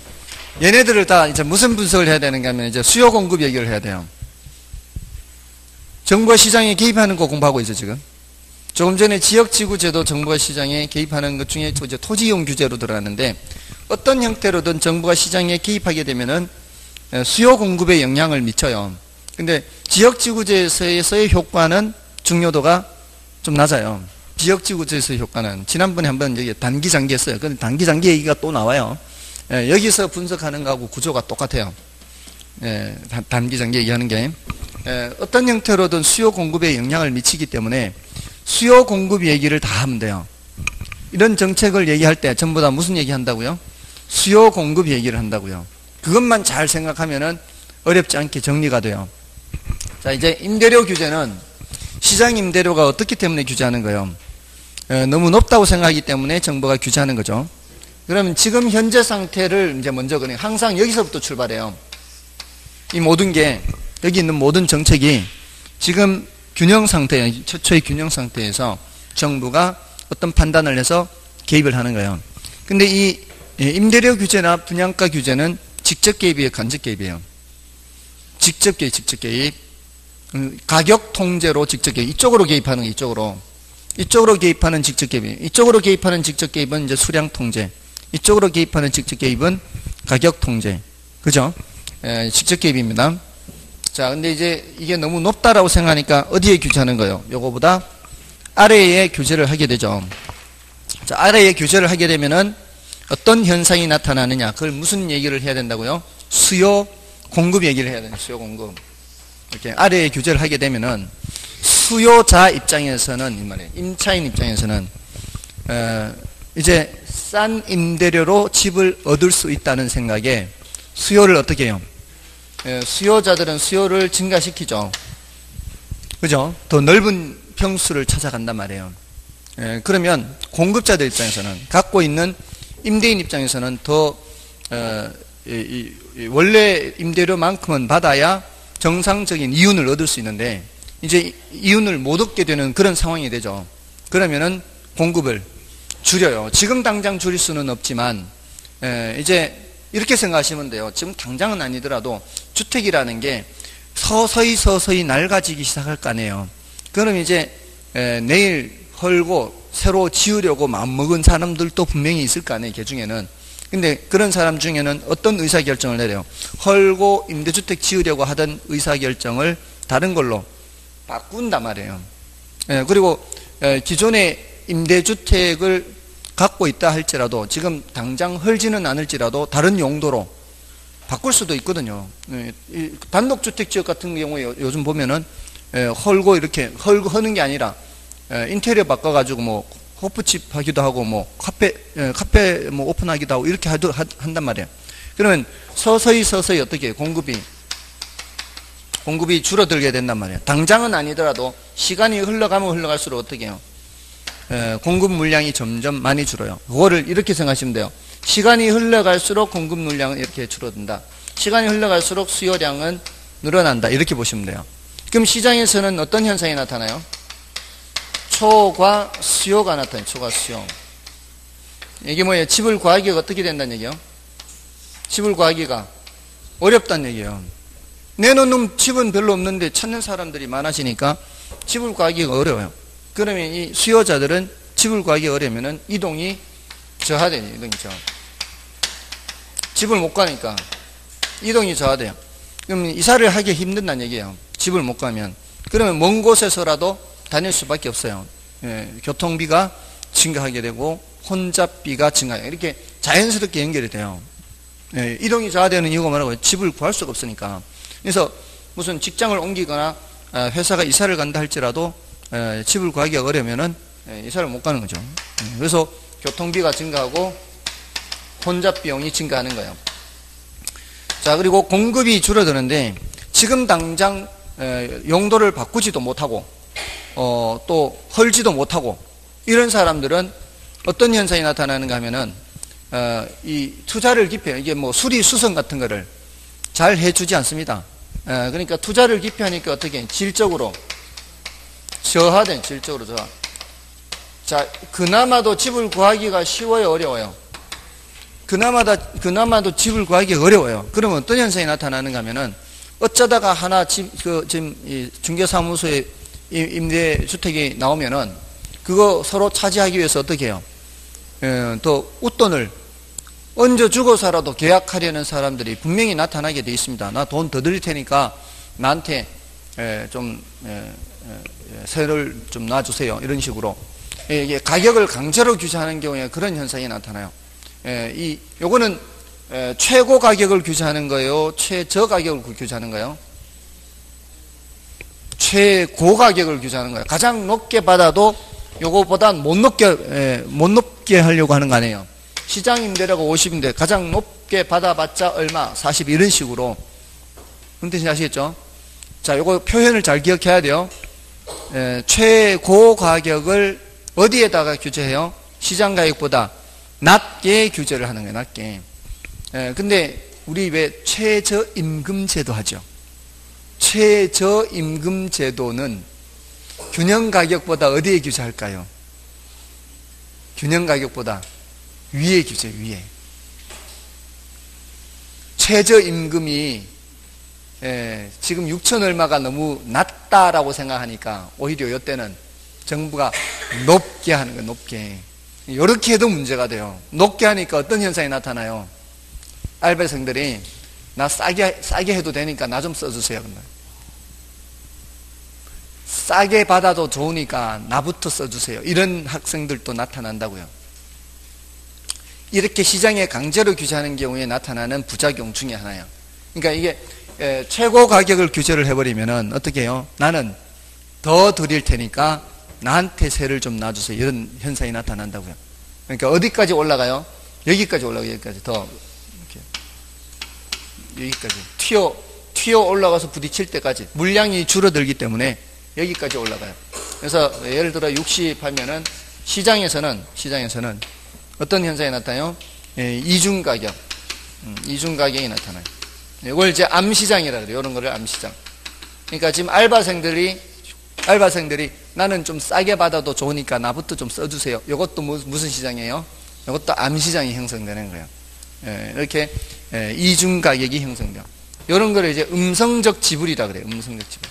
얘네들을 다 이제 무슨 분석을 해야 되는가 하면 이제 수요 공급 얘기를 해야 돼요. 정부가 시장에 개입하는 거 공부하고 있어요, 지금. 조금 전에 지역지구제도 정부가 시장에 개입하는 것 중에 이제 토지이용 규제로 들어갔는데, 어떤 형태로든 정부가 시장에 개입하게 되면은 수요 공급에 영향을 미쳐요. 근데 지역지구제에서의 효과는 중요도가 좀 낮아요. 지역지구제에서의 효과는. 지난번에 한번 여기 단기장기 했어요. 근데 단기장기 얘기가 또 나와요. 여기서 분석하는 거하고 구조가 똑같아요. 단기장기 얘기하는 게. 어떤 형태로든 수요 공급에 영향을 미치기 때문에 수요 공급 얘기를 다 하면 돼요. 이런 정책을 얘기할 때 전부 다 무슨 얘기 한다고요? 수요 공급 얘기를 한다고요. 그것만 잘 생각하면은 어렵지 않게 정리가 돼요. 자, 이제 임대료 규제는 시장 임대료가 어떻기 때문에 규제하는 거예요? 너무 높다고 생각하기 때문에 정부가 규제하는 거죠. 그러면 지금 현재 상태를 이제 먼저 그냥 항상 여기서부터 출발해요. 이 모든 게 여기 있는 모든 정책이 지금 균형 상태, 최초의 균형 상태에서 정부가 어떤 판단을 해서 개입을 하는 거예요. 근데 이 임대료 규제나 분양가 규제는 직접 개입이에요, 간접 개입이에요? 직접 개입, 직접 개입. 가격 통제로 직접 개입. 이쪽으로 개입하는 게 이쪽으로. 이쪽으로 개입하는 직접 개입. 이쪽으로 개입하는 직접 개입은 이제 수량 통제. 이쪽으로 개입하는 직접 개입은 가격 통제. 그죠? 직접 개입입니다. 자, 근데 이제 이게 너무 높다라고 생각하니까 어디에 규제하는 거예요? 요거보다 아래에 규제를 하게 되죠. 자, 아래에 규제를 하게 되면은 어떤 현상이 나타나느냐? 그걸 무슨 얘기를 해야 된다고요? 수요, 공급 얘기를 해야 돼요. 수요, 공급. 이렇게 아래에 규제를 하게 되면은 수요자 입장에서는 이 말이에요. 임차인 입장에서는 이제 싼 임대료로 집을 얻을 수 있다는 생각에 수요를 어떻게 해요? 수요자들은 수요를 증가시키죠. 그죠? 더 넓은 평수를 찾아간단 말이에요. 그러면 공급자들 입장에서는 갖고 있는 임대인 입장에서는 더 원래 임대료만큼은 받아야 정상적인 이윤을 얻을 수 있는데 이제 이윤을 못 얻게 되는 그런 상황이 되죠. 그러면은 공급을 줄여요. 지금 당장 줄일 수는 없지만 이제 이렇게 생각하시면 돼요. 지금 당장은 아니더라도 주택이라는 게 서서히 낡아지기 시작할 거 아니에요. 그럼 이제 내일 헐고 새로 지으려고 마음먹은 사람들도 분명히 있을 거 아니에요. 그 중에는. 근데 그런 사람 중에는 어떤 의사결정을 내려요? 헐고 임대주택 지으려고 하던 의사결정을 다른 걸로 바꾼단 말이에요. 그리고 기존의 임대주택을 갖고 있다 할지라도 지금 당장 헐지는 않을지라도 다른 용도로 바꿀 수도 있거든요. 단독주택 지역 같은 경우에 요즘 보면은 헐고 이렇게 헐고 하는 게 아니라 인테리어 바꿔가지고 뭐 호프집 하기도 하고 뭐 카페 뭐 오픈하기도 하고 이렇게 한단 말이에요. 그러면 서서히 어떻게 해요? 공급이 줄어들게 된단 말이에요. 당장은 아니더라도 시간이 흘러가면 흘러갈수록 어떻게 해요? 공급 물량이 점점 많이 줄어요. 그거를 이렇게 생각하시면 돼요. 시간이 흘러갈수록 공급 물량은 이렇게 줄어든다. 시간이 흘러갈수록 수요량은 늘어난다. 이렇게 보시면 돼요. 그럼 시장에서는 어떤 현상이 나타나요? 초과 수요가 나타나요. 초과 수요. 이게 뭐예요? 집을 구하기가 어떻게 된다는 얘기예요? 집을 구하기가 어렵다는 얘기예요. 내놓는 집은 별로 없는데 찾는 사람들이 많아지니까 집을 구하기가 어려워요. 그러면 이 수요자들은 집을 구하기 어려우면은 이동이 저하돼요. 이동이 저하. 집을 못 가니까 이동이 저하돼요. 그럼 이사를 하기 힘든다는 얘기예요. 집을 못 가면. 그러면 먼 곳에서라도 다닐 수밖에 없어요. 교통비가 증가하게 되고 혼잡비가 증가해요. 이렇게 자연스럽게 연결이 돼요. 이동이 저하되는 이유가 뭐라고요? 집을 구할 수가 없으니까. 그래서 무슨 직장을 옮기거나 회사가 이사를 간다 할지라도 집을 구하기가 어려우면은 이사를 못 가는 거죠. 그래서 교통비가 증가하고 혼잡 비용이 증가하는 거예요. 자, 그리고 공급이 줄어드는데 지금 당장 용도를 바꾸지도 못하고 또 헐지도 못하고 이런 사람들은 어떤 현상이 나타나는가 하면은 이 투자를 기피해요. 이게 뭐 수리수선 같은 거를 잘 해주지 않습니다. 그러니까 투자를 기피하니까 어떻게 질적으로 저하된 질적으로 저하. 자, 그나마도 집을 구하기가 쉬워요, 어려워요? 그나마도 집을 구하기가 어려워요. 그러면 어떤 현상이 나타나는가 하면은 어쩌다가 하나 지금 이 중개사무소에 임대주택이 나오면은 그거 서로 차지하기 위해서 어떻게 해요? 또 웃돈을 얹어주고서라도 계약하려는 사람들이 분명히 나타나게 돼 있습니다. 나 돈 더 드릴 테니까 나한테 좀 세를 좀 놔주세요. 이런 식으로 이게 가격을 강제로 규제하는 경우에 그런 현상이 나타나요. 요거는 최고 가격을 규제하는 거예요? 최저 가격을 규제하는 거예요? 최고 가격을 규제하는 거예요. 가장 높게 받아도 요거보다 못 높게 하려고 하는 거 아니에요. 시장 임대료가 50인데 가장 높게 받아봤자 얼마? 40 이런 식으로. 무슨 뜻인지 아시겠죠? 자, 요거 표현을 잘 기억해야 돼요. 최고 가격을 어디에다가 규제해요? 시장 가격보다 낮게 규제를 하는 거예요. 낮게. 근데 우리 왜 최저임금제도 하죠? 최저임금제도는 균형 가격보다 어디에 규제할까요? 균형 가격보다 위에 규제, 위에. 최저임금이 지금 6천 얼마가 너무 낮다라고 생각하니까 오히려 이때는 정부가 높게 하는 거예요. 높게. 이렇게 해도 문제가 돼요. 높게 하니까 어떤 현상이 나타나요? 알바생들이 나 싸게 해도 되니까 나 좀 써주세요. 싸게 받아도 좋으니까 나부터 써주세요. 이런 학생들도 나타난다고요. 이렇게 시장에 강제로 규제하는 경우에 나타나는 부작용 중에 하나예요. 그러니까 이게 최고 가격을 규제를 해버리면은 어떻게 해요? 나는 더 드릴 테니까 나한테 세를 좀 놔주세요. 이런 현상이 나타난다고요. 그러니까 어디까지 올라가요? 여기까지 올라가요. 여기까지 더 이렇게 여기까지 튀어 올라가서 부딪힐 때까지 물량이 줄어들기 때문에 여기까지 올라가요. 그래서 예를 들어 60 하면은 시장에서는 어떤 현상이 나타나요? 이중 가격이 나타나요. 이걸 이제 암시장이라 그래요. 이런 거를 암시장. 그러니까 지금 알바생들이 나는 좀 싸게 받아도 좋으니까 나부터 좀 써주세요. 이것도 무슨 시장이에요? 이것도 암시장이 형성되는 거예요. 이렇게 이중 가격이 형성돼요. 이런 거를 이제 음성적 지불이라 그래요. 음성적 지불.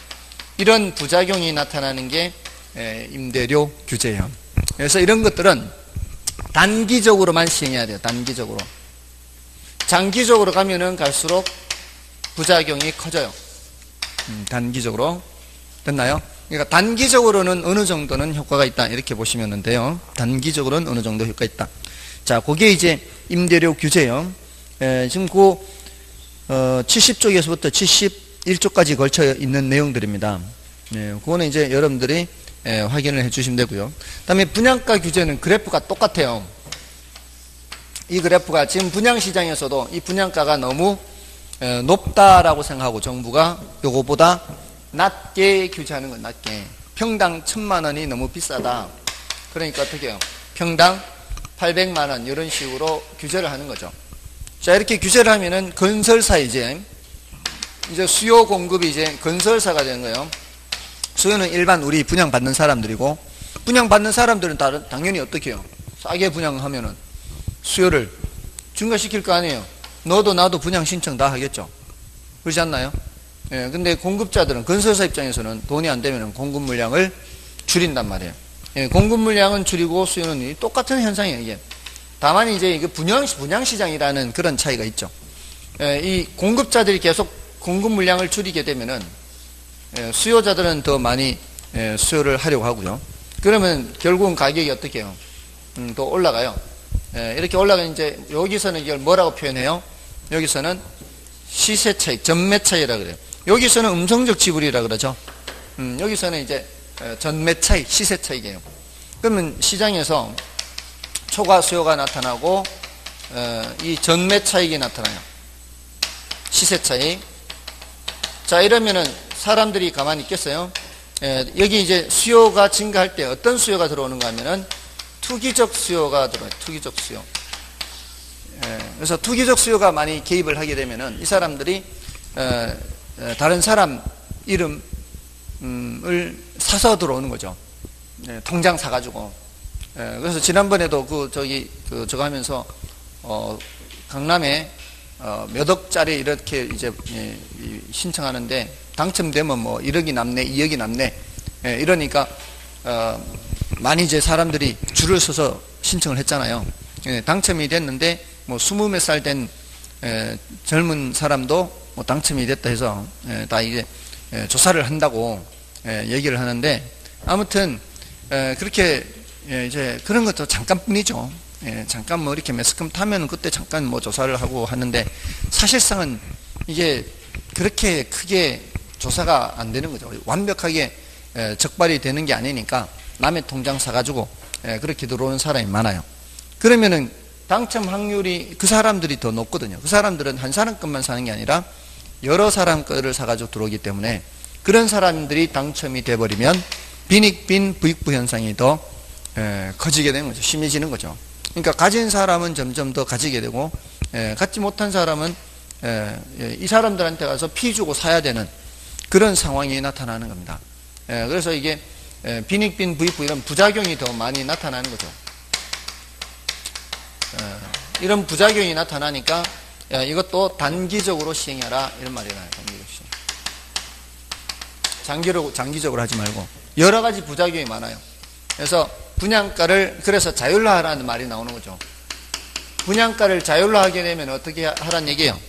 이런 부작용이 나타나는 게 임대료 규제예요. 그래서 이런 것들은 단기적으로만 시행해야 돼요. 단기적으로. 장기적으로 가면은 갈수록 부작용이 커져요. 단기적으로. 됐나요? 그러니까 단기적으로는 어느 정도는 효과가 있다. 이렇게 보시면 돼요. 단기적으로는 어느 정도 효과가 있다. 자, 그게 이제 임대료 규제요. 지금 70쪽에서부터 71쪽까지 걸쳐 있는 내용들입니다. 그거는 이제 여러분들이 확인을 해 주시면 되고요. 그 다음에 분양가 규제는 그래프가 똑같아요. 이 그래프가 지금 분양시장에서도 이 분양가가 너무 높다라고 생각하고 정부가 요거보다 낮게 규제하는 건 낮게. 평당 1,000만 원이 너무 비싸다. 그러니까 어떻게 해요? 평당 800만 원 이런 식으로 규제를 하는 거죠. 자, 이렇게 규제를 하면은 건설사 이제 수요 공급이 이제 건설사가 되는 거예요. 수요는 일반 우리 분양받는 사람들이고, 분양받는 사람들은 당연히 어떻게 해요? 싸게 분양하면은 수요를 증가시킬 거 아니에요. 너도 나도 분양 신청 다 하겠죠. 그렇지 않나요? 근데 공급자들은, 건설사 입장에서는 돈이 안 되면 공급 물량을 줄인단 말이에요. 공급 물량은 줄이고 수요는 똑같은 현상이에요, 이게. 다만 이제 이게 분양시장이라는 그런 차이가 있죠. 이 공급자들이 계속 공급 물량을 줄이게 되면은 수요자들은 더 많이 수요를 하려고 하고요. 그러면 결국은 가격이 어떻게 해요? 또 올라가요. 이렇게 올라가면 이제 여기서는 이걸 뭐라고 표현해요? 여기서는 시세 차익, 전매 차익이라 그래요. 여기서는 음성적 지불이라 그러죠. 여기서는 이제 전매 차익, 시세 차익이에요. 그러면 시장에서 초과 수요가 나타나고 이 전매 차익이 나타나요. 시세 차익. 자, 이러면은 사람들이 가만히 있겠어요? 여기 이제 수요가 증가할 때 어떤 수요가 들어오는가 하면은 투기적 수요가 들어와요. 투기적 수요. 그래서 투기적 수요가 많이 개입을 하게 되면은 이 사람들이 다른 사람 이름을 사서 들어오는 거죠. 통장 사가지고. 그래서 지난번에도 저거 하면서 강남에 몇 억짜리 이렇게 이제 신청하는데 당첨되면 뭐 1억이 남네, 2억이 남네. 이러니까 많이 이제 사람들이 줄을 서서 신청을 했잖아요. 당첨이 됐는데 뭐 20몇 살 된 젊은 사람도 뭐 당첨이 됐다 해서 다 이제 조사를 한다고 얘기를 하는데, 아무튼 그렇게 이제 그런 것도 잠깐뿐이죠. 잠깐 뭐 이렇게 매스컴 타면 그때 잠깐 뭐 조사를 하고 하는데, 사실상은 이게 그렇게 크게 조사가 안 되는 거죠. 완벽하게 적발이 되는 게 아니니까 남의 통장 사가지고 그렇게 들어오는 사람이 많아요. 그러면은 당첨 확률이 그 사람들이 더 높거든요. 그 사람들은 한 사람 것만 사는 게 아니라 여러 사람 거를 사가지고 들어오기 때문에 그런 사람들이 당첨이 돼버리면 빈익빈 부익부 현상이 더 커지게 되는 거죠. 심해지는 거죠. 그러니까 가진 사람은 점점 더 가지게 되고 갖지 못한 사람은 이 사람들한테 가서 피 주고 사야 되는 그런 상황이 나타나는 겁니다. 그래서 이게 빈익빈 부익부 이런 부작용이 더 많이 나타나는 거죠. 이런 부작용이 나타나니까 이것도 단기적으로 시행해라 이런 말이 나와요. 장기적으로 하지 말고 여러 가지 부작용이 많아요. 그래서 분양가를 그래서 자율화하라는 말이 나오는 거죠. 분양가를 자율화하게 되면 어떻게 하라는 얘기예요?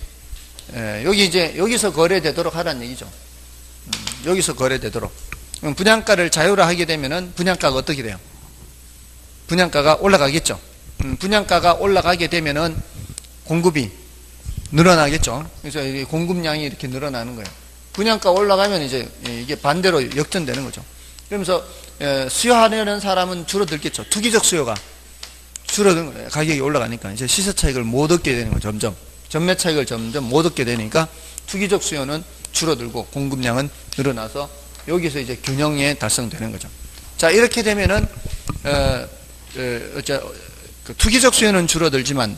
여기 이제 여기서 거래되도록 하라는 얘기죠. 여기서 거래되도록. 분양가를 자율화하게 되면은 분양가가 어떻게 돼요? 분양가가 올라가겠죠. 분양가가 올라가게 되면은 공급이 늘어나겠죠. 그래서 공급량이 이렇게 늘어나는 거예요. 분양가 올라가면 이제 이게 반대로 역전되는 거죠. 그러면서 수요하려는 사람은 줄어들겠죠. 투기적 수요가 줄어든 거예요. 가격이 올라가니까 이제 시세 차익을 못 얻게 되는 거죠. 점점 전매 차익을 점점 못 얻게 되니까 투기적 수요는 줄어들고 공급량은 늘어나서 여기서 이제 균형에 달성되는 거죠. 자, 이렇게 되면은 그 투기적 수요는 줄어들지만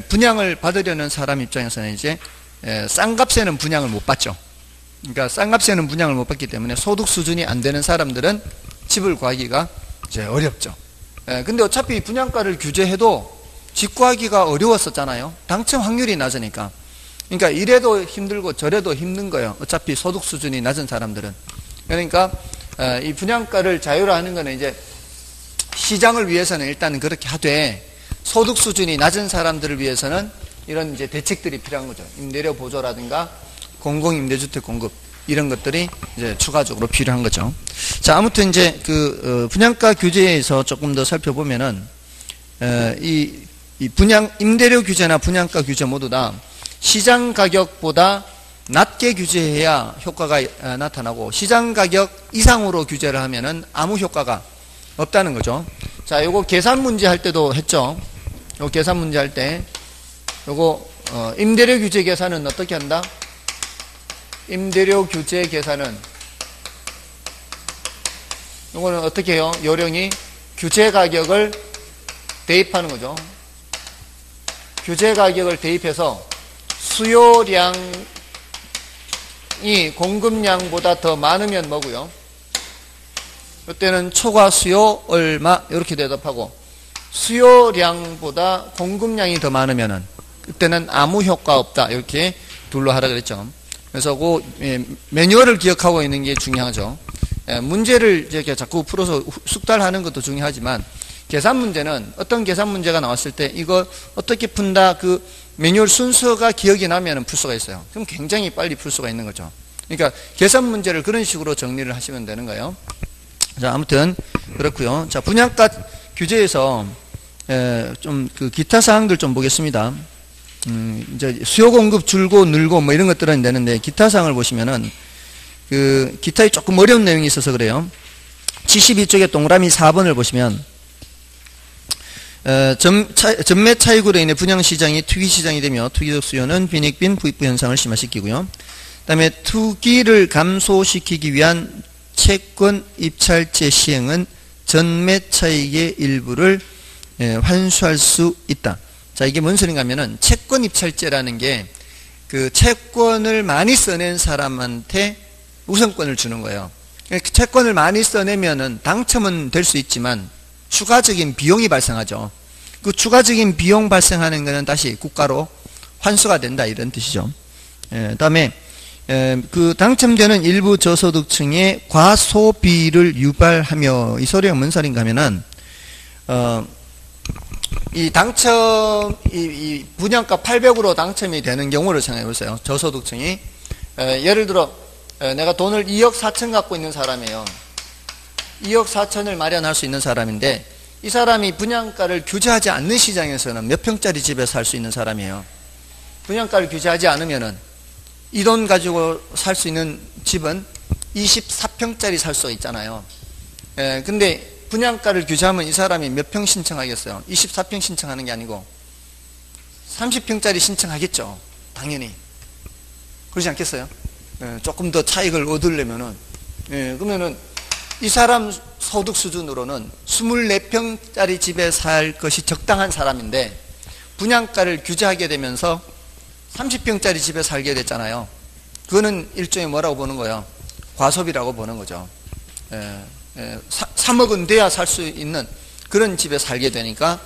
분양을 받으려는 사람 입장에서는 이제 싼 값에는 분양을 못 받죠. 그러니까 싼 값에는 분양을 못 받기 때문에 소득 수준이 안 되는 사람들은 집을 구하기가 이제 어렵죠. 근데 어차피 분양가를 규제해도 집 구하기가 어려웠었잖아요. 당첨 확률이 낮으니까. 그러니까 이래도 힘들고 저래도 힘든 거예요. 어차피 소득 수준이 낮은 사람들은. 그러니까 이 분양가를 자율화하는 거는 이제 시장을 위해서는 일단 그렇게 하되 소득 수준이 낮은 사람들을 위해서는 이런 이제 대책들이 필요한 거죠. 임대료 보조라든가 공공임대주택 공급 이런 것들이 이제 추가적으로 필요한 거죠. 자, 아무튼 이제 그 분양가 규제에서 조금 더 살펴보면은 이 임대료 규제나 분양가 규제 모두 다 시장 가격보다 낮게 규제해야 효과가 나타나고 시장 가격 이상으로 규제를 하면은 아무 효과가 없다는 거죠. 자, 요거 계산 문제 할 때도 했죠. 요 계산 문제 할 때 요거 임대료 규제 계산은 어떻게 한다? 임대료 규제 계산은 요거는 어떻게 해요? 요령이 규제 가격을 대입하는 거죠. 규제 가격을 대입해서 수요량이 공급량보다 더 많으면 뭐고요? 이때는 초과 수요 얼마 이렇게 대답하고 수요량보다 공급량이 더 많으면은 그때는 아무 효과 없다 이렇게 둘로 하라 그랬죠. 그래서 그 매뉴얼을 기억하고 있는 게 중요하죠. 문제를 이렇게 자꾸 풀어서 숙달하는 것도 중요하지만 계산 문제는 어떤 계산 문제가 나왔을 때 이거 어떻게 푼다 그 매뉴얼 순서가 기억이 나면 풀 수가 있어요. 그럼 굉장히 빨리 풀 수가 있는 거죠. 그러니까 계산 문제를 그런 식으로 정리를 하시면 되는 거예요. 자, 아무튼 그렇고요. 자, 분양가 규제에서 좀 그 기타 사항들 좀 보겠습니다. 이제 수요 공급 줄고 늘고 뭐 이런 것들은 되는데 기타 사항을 보시면은 그 기타에 조금 어려운 내용이 있어서 그래요. 72쪽에 동그라미 4번을 보시면 전매 차익으로 인해 분양시장이 투기시장이 되며 투기적 수요는 빈익빈 부익부 현상을 심화시키고요. 그 다음에 투기를 감소시키기 위한 채권 입찰제 시행은 전매 차익의 일부를 환수할 수 있다. 자, 이게 뭔 소린가 하면은 채권 입찰제라는 게 그 채권을 많이 써낸 사람한테 우선권을 주는 거예요. 채권을 많이 써내면은 당첨은 될 수 있지만 추가적인 비용이 발생하죠. 그 추가적인 비용 발생하는 것은 다시 국가로 환수가 된다 이런 뜻이죠. 그다음에 그 당첨되는 일부 저소득층의 과소비를 유발하며 이 소리가 뭔 소린가 하면은 이 분양가 800으로 당첨이 되는 경우를 생각해 보세요. 저소득층이 예를 들어 내가 돈을 2억 4천 갖고 있는 사람이에요. 2억 4천을 마련할 수 있는 사람인데 이 사람이 분양가를 규제하지 않는 시장에서는 몇 평짜리 집에 살 수 있는 사람이에요. 분양가를 규제하지 않으면은 이 돈 가지고 살 수 있는 집은 24평짜리 살 수 있잖아요. 근데 분양가를 규제하면 이 사람이 몇 평 신청하겠어요? 24평 신청하는 게 아니고 30평짜리 신청하겠죠. 당연히. 그러지 않겠어요? 조금 더 차익을 얻으려면은, 그러면은 이 사람 소득 수준으로는 24평짜리 집에 살 것이 적당한 사람인데 분양가를 규제하게 되면서 30평짜리 집에 살게 됐잖아요. 그거는 일종의 뭐라고 보는 거예요? 과소비라고 보는 거죠. 3억은 돼야 살 수 있는 그런 집에 살게 되니까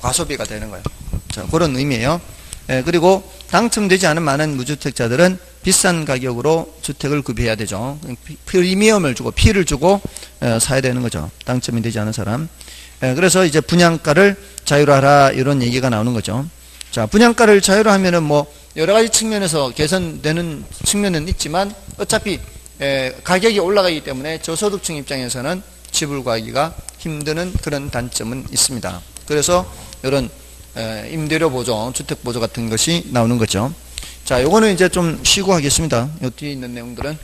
과소비가 되는 거예요. 자, 그런 의미예요. 그리고 당첨되지 않은 많은 무주택자들은 비싼 가격으로 주택을 구입해야 되죠. 프리미엄을 주고 피를 주고 사야 되는 거죠. 당첨이 되지 않은 사람. 그래서 이제 분양가를 자유화하라 이런 얘기가 나오는 거죠. 자, 분양가를 자유화하면은 뭐 여러 가지 측면에서 개선되는 측면은 있지만 어차피 가격이 올라가기 때문에 저소득층 입장에서는 집을 구하기가 힘드는 그런 단점은 있습니다. 그래서 이런 임대료 보조, 주택 보조 같은 것이 나오는 거죠. 자, 요거는 이제 좀 쉬고 하겠습니다. 요 뒤에 있는 내용들은